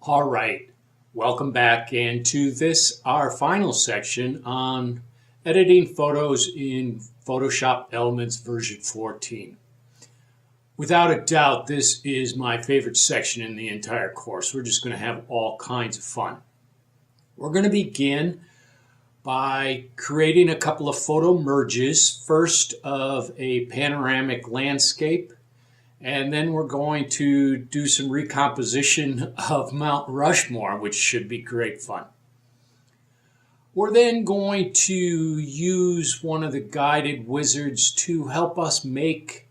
All right, welcome back, and to this, our final section on editing photos in Photoshop Elements version 14. Without a doubt, this is my favorite section in the entire course. We're just going to have all kinds of fun. We're going to begin by creating a couple of photo merges, first of a panoramic landscape, and then we're going to do some recomposition of Mount Rushmore, which should be great fun. We're then going to use one of the guided wizards to help us make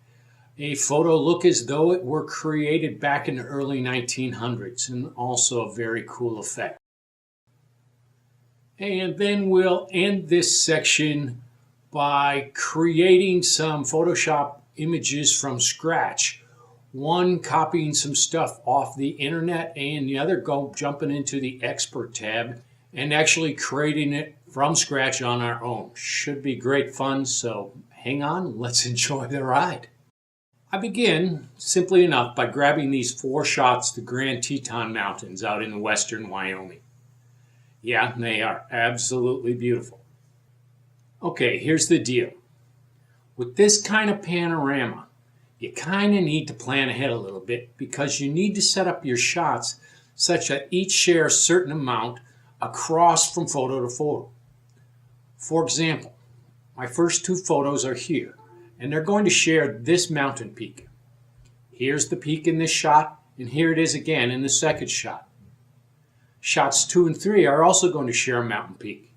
a photo look as though it were created back in the early 1900s, and also a very cool effect. And then we'll end this section by creating some Photoshop images from scratch. One copying some stuff off the internet, and the other jumping into the Expert tab and actually creating it from scratch on our own. Should be great fun, so hang on, let's enjoy the ride. I begin, simply enough, by grabbing these 4 shots of the Grand Teton Mountains out in western Wyoming. Yeah, they are absolutely beautiful. Okay, here's the deal. With this kind of panorama, you kind of need to plan ahead a little bit because you need to set up your shots such that each share a certain amount across from photo to photo. For example, my first 2 photos are here, and they're going to share this mountain peak. Here's the peak in this shot, and here it is again in the second shot. Shots 2 and 3 are also going to share a mountain peak.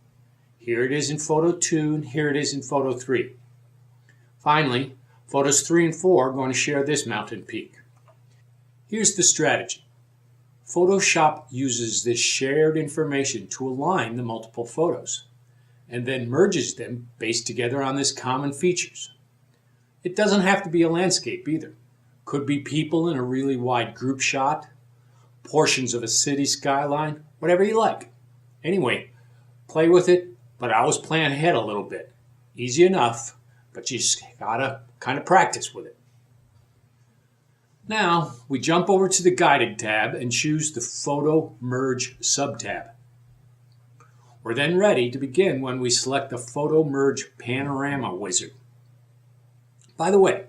Here it is in photo 2, and here it is in photo 3. Finally, photos 3 and 4 are going to share this mountain peak. Here's the strategy. Photoshop uses this shared information to align the multiple photos, and then merges them based together on this common features. It doesn't have to be a landscape either. Could be people in a really wide group shot, portions of a city skyline, whatever you like. Anyway, play with it, but always plan ahead a little bit. Easy enough, but you just gotta kind of practice with it. Now, we jump over to the Guided tab and choose the Photo Merge sub-tab. We're then ready to begin when we select the Photo Merge Panorama wizard. By the way,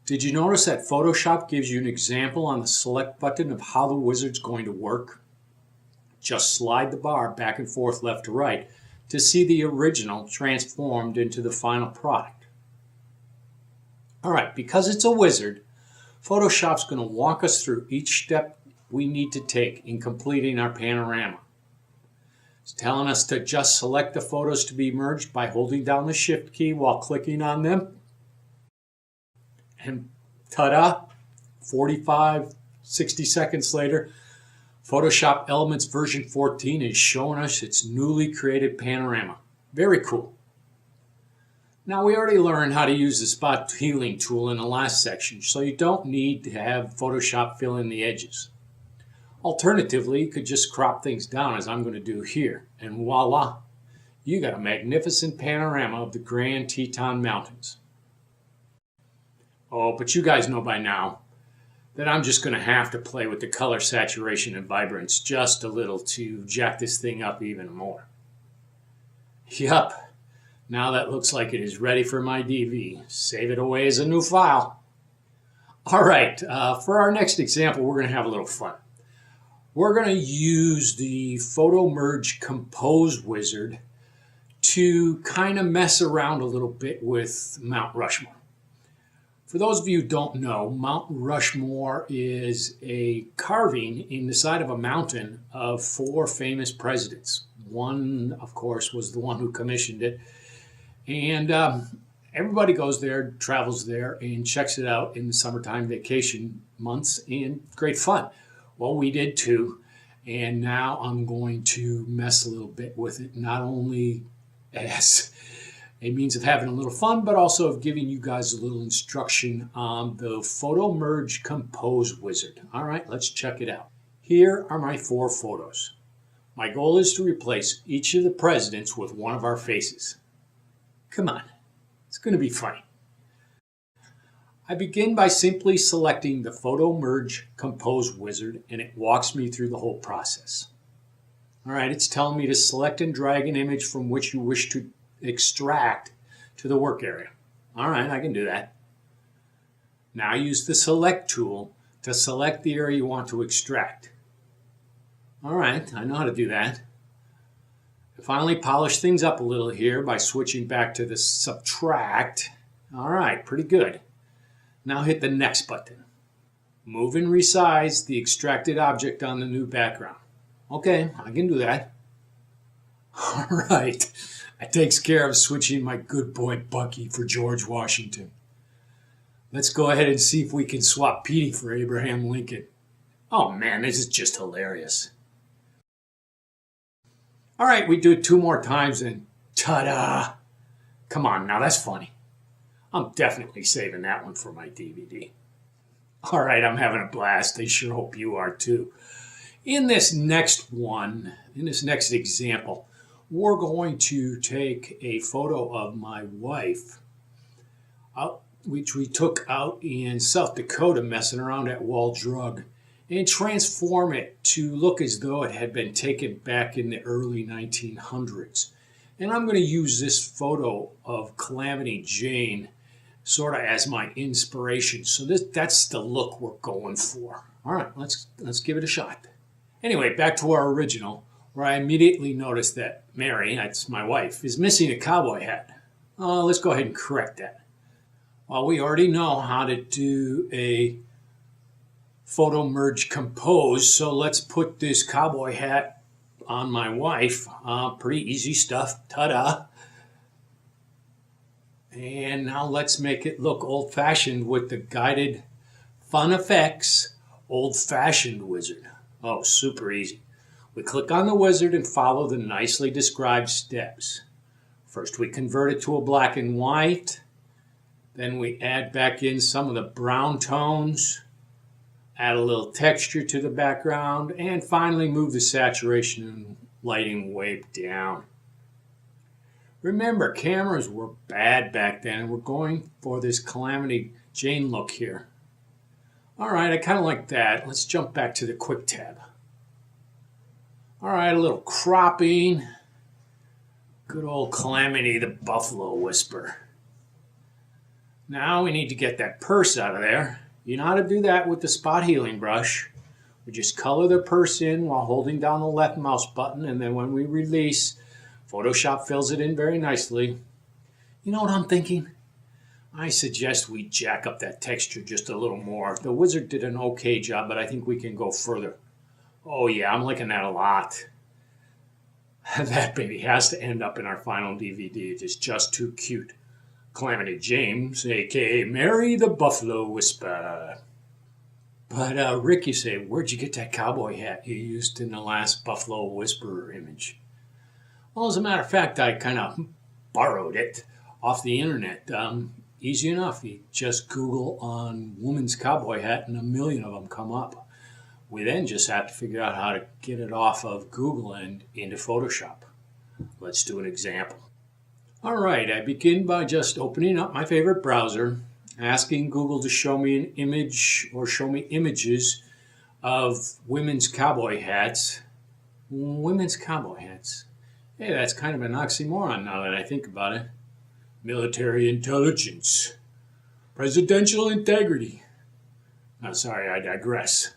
did you notice that Photoshop gives you an example on the Select button of how the wizard's going to work? Just slide the bar back and forth left to right to see the original transformed into the final product. All right, because it's a wizard, Photoshop's going to walk us through each step we need to take in completing our panorama. It's telling us to just select the photos to be merged by holding down the Shift key while clicking on them. And ta-da, 45, 60 seconds later, Photoshop Elements version 14 is showing us its newly created panorama. Very cool. Now, we already learned how to use the spot healing tool in the last section, so you don't need to have Photoshop fill in the edges. Alternatively, you could just crop things down as I'm going to do here, and voila, you got a magnificent panorama of the Grand Teton Mountains. Oh, but you guys know by now that I'm just going to have to play with the color saturation and vibrance just a little to jack this thing up even more. Yup. Now that looks like it is ready for my DV. Save it away as a new file. All right, for our next example, we're going to have a little fun. We're going to use the Photo Merge Compose wizard to kind of mess around a little bit with Mount Rushmore. For those of you who don't know, Mount Rushmore is a carving in the side of a mountain of 4 famous presidents. One, of course, was the one who commissioned it. And everybody goes there, travels there, and checks it out in the summertime vacation months, and great fun. Well, we did too, and now I'm going to mess a little bit with it, not only as a means of having a little fun, but also of giving you guys a little instruction on the Photo Merge Compose wizard. All right, let's check it out. Here are my 4 photos. My goal is to replace each of the presidents with one of our faces. Come on, it's going to be funny. I begin by simply selecting the Photo Merge Compose wizard, and it walks me through the whole process. All right, it's telling me to select and drag an image from which you wish to extract to the work area. All right, I can do that. Now use the Select tool to select the area you want to extract. All right, I know how to do that. I finally polish things up a little here by switching back to the Subtract. All right, pretty good. Now hit the Next button. Move and resize the extracted object on the new background. Okay, I can do that. All right, that takes care of switching my good boy Bucky for George Washington. Let's go ahead and see if we can swap Petey for Abraham Lincoln. Oh man, this is just hilarious. All right, we do it 2 more times and ta-da! Come on, now that's funny. I'm definitely saving that one for my DVD. All right, I'm having a blast. I sure hope you are too. In this next example, we're going to take a photo of my wife, which we took out in South Dakota messing around at Wall Drug, and transform it to look as though it had been taken back in the early 1900s. And I'm going to use this photo of Calamity Jane sort of as my inspiration. So that's the look we're going for. All right, let's give it a shot. Anyway, back to our original, where I immediately noticed that Mary, that's my wife, is missing a cowboy hat. Let's go ahead and correct that. Well, we already know how to do a Photo Merge Compose, so let's put this cowboy hat on my wife. Pretty easy stuff, ta-da. And now let's make it look old-fashioned with the guided Fun Effects Old-Fashioned Wizard. Oh, super easy. We click on the wizard and follow the nicely described steps. First, we convert it to a black and white. Then we add back in some of the brown tones, add a little texture to the background, and finally move the saturation and lighting way down. Remember, cameras were bad back then, and we're going for this Calamity Jane look here. All right, I kind of like that. Let's jump back to the Quick tab. All right, a little cropping. Good old Calamity the Buffalo Whisperer. Now we need to get that purse out of there. You know how to do that with the spot healing brush. We just color the purse in while holding down the left mouse button, and then when we release, Photoshop fills it in very nicely. You know what I'm thinking? I suggest we jack up that texture just a little more. The wizard did an okay job, but I think we can go further. Oh yeah, I'm liking that a lot. That baby has to end up in our final DVD. It is just too cute. Calamity James, a.k.a. Mary the Buffalo Whisperer. But Rick, you say, where'd you get that cowboy hat you used in the last Buffalo Whisperer image? Well, as a matter of fact, I kind of borrowed it off the internet. Easy enough. You just Google on woman's cowboy hat and a million of them come up. We then just have to figure out how to get it off of Google and into Photoshop. Let's do an example. All right, I begin by just opening up my favorite browser, asking Google to show me an image or show me images of women's cowboy hats. Women's cowboy hats. Hey, that's kind of an oxymoron now that I think about it. Military intelligence. Presidential integrity. Oh, sorry, I digress.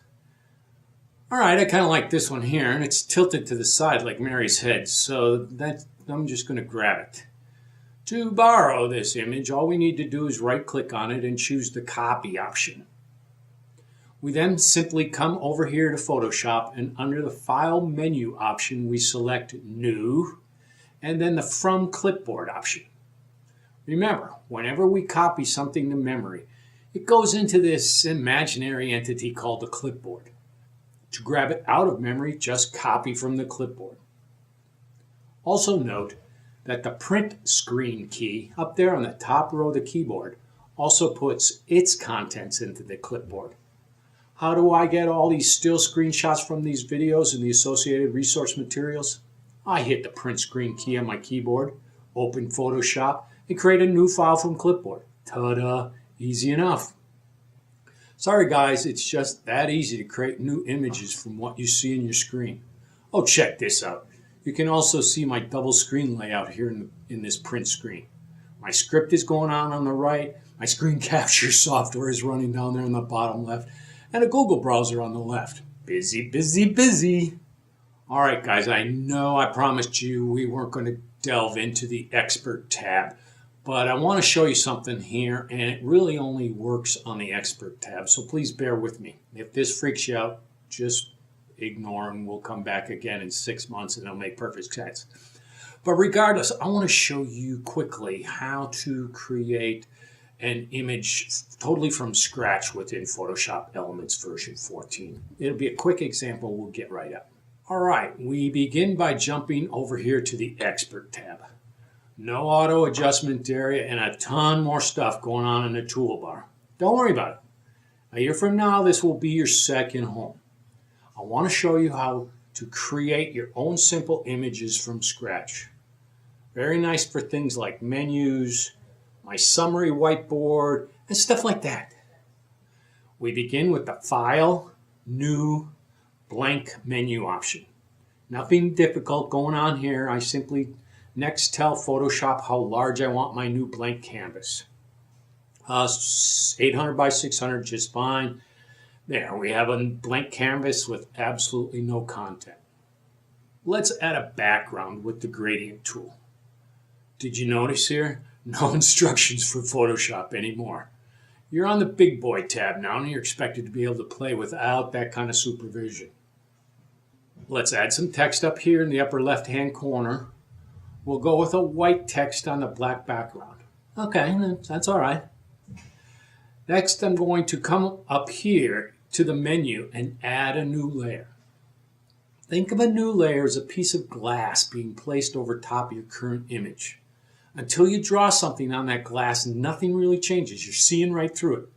All right, I kind of like this one here, and it's tilted to the side like Mary's head, so I'm just going to grab it. To borrow this image, all we need to do is right-click on it and choose the copy option. We then simply come over here to Photoshop, and under the File menu option, we select New, and then the From Clipboard option. Remember, whenever we copy something to memory, it goes into this imaginary entity called the clipboard. To grab it out of memory, just copy from the clipboard. Also note that the print screen key up there on the top row of the keyboard also puts its contents into the clipboard. How do I get all these still screenshots from these videos and the associated resource materials? I hit the print screen key on my keyboard, open Photoshop, and create a new file from clipboard. Ta-da! Easy enough. Sorry guys, it's just that easy to create new images from what you see in your screen. Oh, check this out. You can also see my double screen layout here in this print screen. My script is going on the right, my screen capture software is running down there in the bottom left, and a Google browser on the left. Busy, busy, busy. All right, guys, I know I promised you we weren't going to delve into the Expert tab, but I want to show you something here, and it really only works on the Expert tab, so please bear with me. If this freaks you out, just ignore and we'll come back again in 6 months and it'll make perfect sense. But regardless, I want to show you quickly how to create an image totally from scratch within Photoshop Elements version 14. It'll be a quick example. We'll get right up. All right, we begin by jumping over here to the Expert tab. No auto adjustment area and a ton more stuff going on in the toolbar. Don't worry about it. A year from now, this will be your second home. I want to show you how to create your own simple images from scratch. Very nice for things like menus, my summary whiteboard, and stuff like that. We begin with the File, New, Blank menu option. Nothing difficult going on here. I simply next tell Photoshop how large I want my new blank canvas. 800 by 600, just fine. There, we have a blank canvas with absolutely no content. Let's add a background with the gradient tool. Did you notice here? No instructions for Photoshop anymore. You're on the Big Boy tab now, and you're expected to be able to play without that kind of supervision. Let's add some text up here in the upper left-hand corner. We'll go with a white text on the black background. Okay, that's all right. Next, I'm going to come up here to the menu and add a new layer. Think of a new layer as a piece of glass being placed over top of your current image. Until you draw something on that glass, nothing really changes. You're seeing right through it.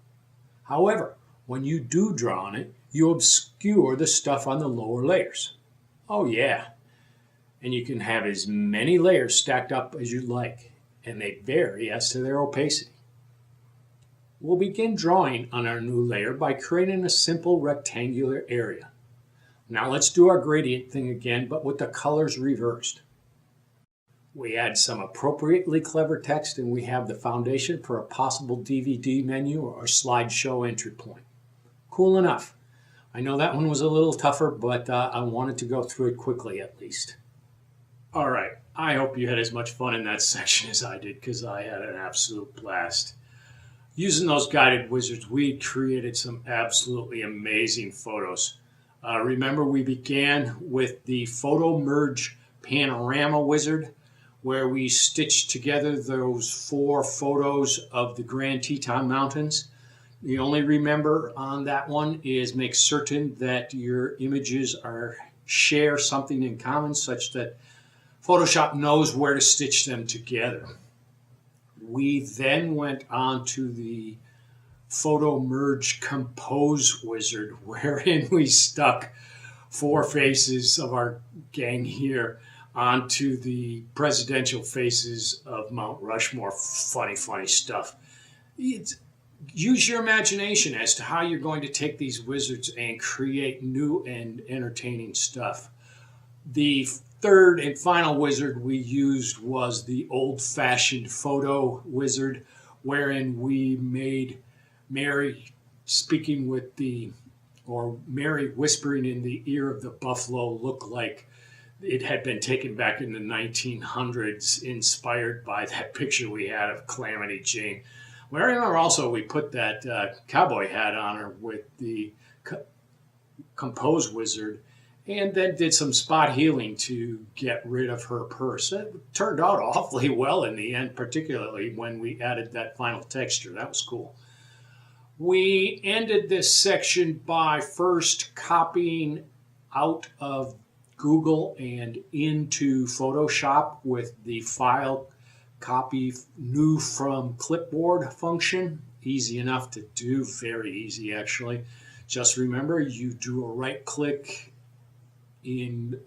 However, when you do draw on it, you obscure the stuff on the lower layers. Oh yeah, and you can have as many layers stacked up as you like, and they vary as to their opacity. We'll begin drawing on our new layer by creating a simple rectangular area. Now let's do our gradient thing again, but with the colors reversed. We add some appropriately clever text, and we have the foundation for a possible DVD menu or slideshow entry point. Cool enough. I know that one was a little tougher, but I wanted to go through it quickly at least. All right, I hope you had as much fun in that section as I did, because I had an absolute blast. Using those guided wizards, we created some absolutely amazing photos. Remember, we began with the Photo Merge Panorama wizard, where we stitched together those 4 photos of the Grand Teton Mountains. The only remember on that one is make certain that your images share something in common such that Photoshop knows where to stitch them together. We then went on to the Photo Merge Compose wizard, wherein we stuck 4 faces of our gang here onto the presidential faces of Mount Rushmore. Funny stuff. Use your imagination as to how you're going to take these wizards and create new and entertaining stuff. The third and final wizard we used was the old-fashioned photo wizard, wherein we made Mary Mary whispering in the ear of the buffalo look like it had been taken back in the 1900s, inspired by that picture we had of Calamity Jane. I remember also we put that cowboy hat on her with the Compose wizard, and then did some spot healing to get rid of her purse. It turned out awfully well in the end, particularly when we added that final texture. That was cool. We ended this section by first copying out of Google and into Photoshop with the File, Copy New from Clipboard function. Easy enough to do, very easy actually. Just remember, you do a right click in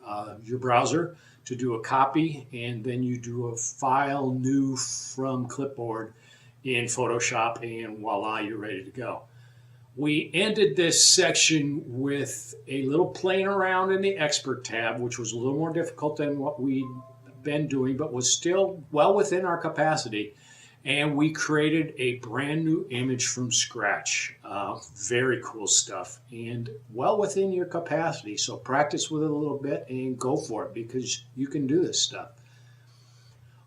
your browser to do a copy, and then you do a File New from Clipboard in Photoshop, and voila, you're ready to go. We ended this section with a little playing around in the Expert tab, which was a little more difficult than what we'd been doing, but was still well within our capacity. And we created a brand new image from scratch. Very cool stuff and well within your capacity. So practice with it a little bit and go for it, because you can do this stuff.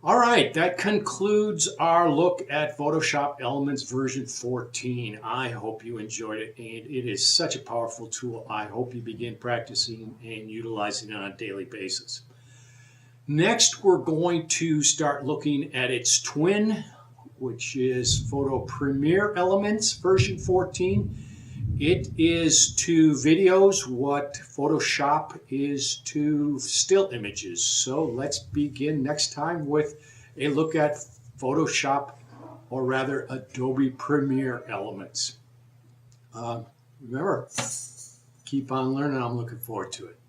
All right, that concludes our look at Photoshop Elements version 14. I hope you enjoyed it, and it is such a powerful tool. I hope you begin practicing and utilizing it on a daily basis. Next, we're going to start looking at its twin, which is Photo Premiere Elements version 14. It is to videos what Photoshop is to still images. So let's begin next time with a look at Photoshop, or rather Adobe Premiere Elements. Remember, keep on learning. I'm looking forward to it.